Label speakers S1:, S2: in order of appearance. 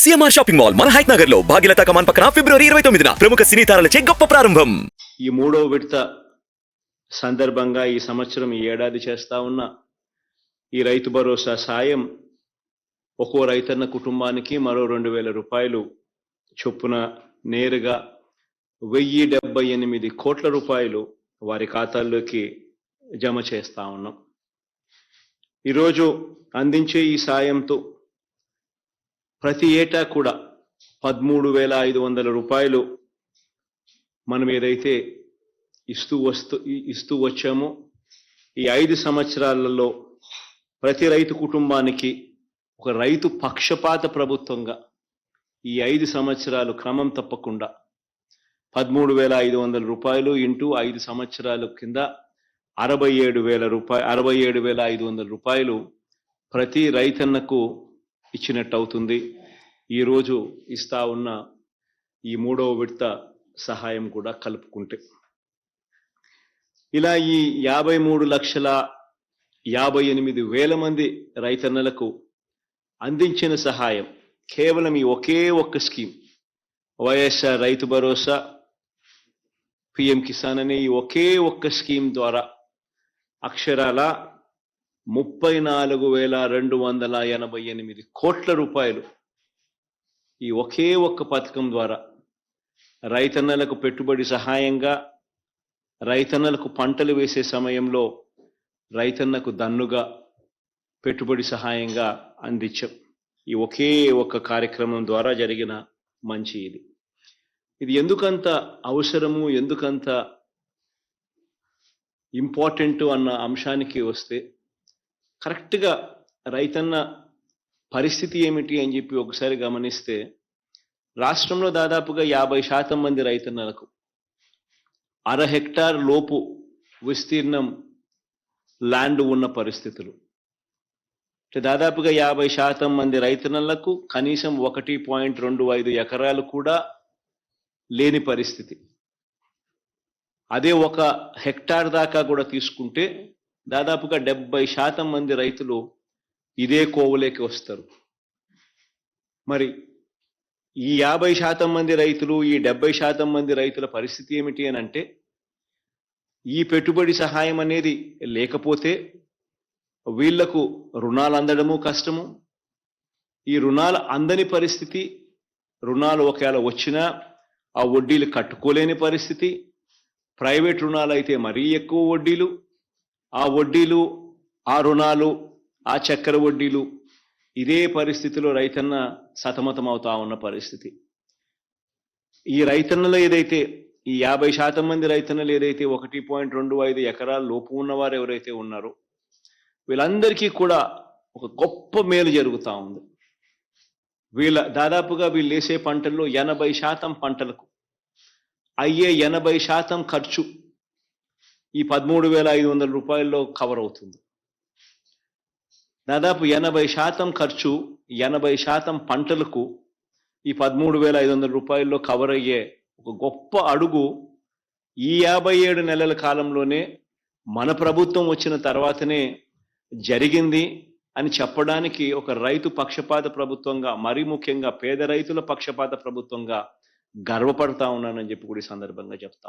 S1: CMR shopping mall మన height Nagar లో భాగ్యలతా కమాన్ పక్కన ఫిబ్రవరి 29న ప్రముఖ సినీ తారలచే గొప్ప ప్రారంభం.
S2: ఈ మూడవ విడత సందర్భంగా ఈ సంవత్సరం ఈ ఏడాది చేస్తా ఉన్న ఈ రైతు భరోసా సాయం ఒక్కో రైతన్న కుటుంబానికి మరో 2,000 రూపాయలు చొప్పున నేరుగా 1,078 కోట్ల రూపాయలు వారి ఖాతాల్లోకి జమ చేస్తా ఉన్నాం. ఈరోజు అందించే ఈ సాయంతో ప్రతి ఏటా కూడా 13,500 రూపాయలు మనం ఏదైతే ఇస్తూ వచ్చామో ఈ 5 సంవత్సరాలలో ప్రతి రైతు కుటుంబానికి ఒక రైతు పక్షపాత ప్రభుత్వంగా ఈ 5 సంవత్సరాలు క్రమం తప్పకుండా 13,500 రూపాయలు ఇంటూ 5 సంవత్సరాల కింద 67,500 రూపాయలు ప్రతి రైతన్నకు ఇచ్చినట్టు అవుతుంది. ఈరోజు ఇస్తా ఉన్న ఈ మూడవ విడత సహాయం కూడా కలుపుకుంటే ఇలా ఈ 53,58,000 మంది రైతన్నలకు అందించిన సహాయం కేవలం ఈ ఒకే ఒక్క స్కీమ్ వైఎస్ఆర్ రైతు భరోసా పిఎం కిసాన్ అనే ఈ ఒకే ఒక్క స్కీమ్ ద్వారా అక్షరాల 34,288 కోట్ల రూపాయలు ఈ ఒకే ఒక్క పథకం ద్వారా రైతన్నలకు పెట్టుబడి సహాయంగా, రైతన్నలకు పంటలు వేసే సమయంలో రైతన్నకు దన్నుగా పెట్టుబడి సహాయంగా అందించాం. ఈ ఒకే ఒక్క కార్యక్రమం ద్వారా జరిగిన మంచి ఇది ఎందుకంత అవసరము, ఎందుకంత ఇంపార్టెంట్ అన్న అంశానికి వస్తే కరెక్ట్గా రైతన్న పరిస్థితి ఏమిటి అని చెప్పి ఒకసారి గమనిస్తే రాష్ట్రంలో దాదాపుగా 50% మంది రైతన్నలకు 1/2 హెక్టార్ లోపు విస్తీర్ణం ల్యాండ్ ఉన్న పరిస్థితులు. దాదాపుగా 50% మంది రైతన్నలకు కనీసం 1.25 ఎకరాలు కూడా లేని పరిస్థితి. అదే 1 హెక్టార్ దాకా కూడా తీసుకుంటే దాదాపుగా 70% మంది రైతులు ఇదే కోవలోకి వస్తారు. మరి ఈ 50% మంది రైతులు, ఈ 70% మంది రైతుల పరిస్థితి ఏమిటి అని అంటే ఈ పెట్టుబడి సహాయం అనేది లేకపోతే వీళ్లకు రుణాలు అందడము కష్టము. ఈ రుణాలు అందని పరిస్థితి, రుణాలు ఒకవేళ వచ్చినా ఆ వడ్డీలు కట్టుకోలేని పరిస్థితి, ప్రైవేట్ రుణాలు అయితే మరీ ఎక్కువ వడ్డీలు, ఆ వడ్డీలు, ఆ రుణాలు, ఆ చక్కెర వడ్డీలు, ఇదే పరిస్థితిలో రైతన్న సతమతం అవుతా ఉన్న పరిస్థితి. ఈ రైతన్నలు ఏదైతే ఈ 50% మంది రైతన్నలు ఏదైతే 1.25 ఎకరాల లోపు ఉన్నవారు ఎవరైతే ఉన్నారో వీళ్ళందరికీ కూడా ఒక గొప్ప మేలు జరుగుతూ ఉంది. దాదాపుగా వీళ్ళు వేసే పంటల్లో 80% పంటలకు అయ్యే 80% ఖర్చు ఈ 13,500 రూపాయల్లో కవర్ అవుతుంది. దాదాపు 80% ఖర్చు, 80% పంటలకు ఈ 13,500 రూపాయల్లో కవర్ అయ్యే ఒక గొప్ప అడుగు ఈ 57 నెలల కాలంలోనే మన ప్రభుత్వం వచ్చిన తర్వాతనే జరిగింది అని చెప్పడానికి ఒక రైతు పక్షపాత ప్రభుత్వంగా, మరీ ముఖ్యంగా పేద రైతుల పక్షపాత ప్రభుత్వంగా గర్వపడతా ఉన్నానని చెప్పి కూడా ఈ సందర్భంగా చెప్తా.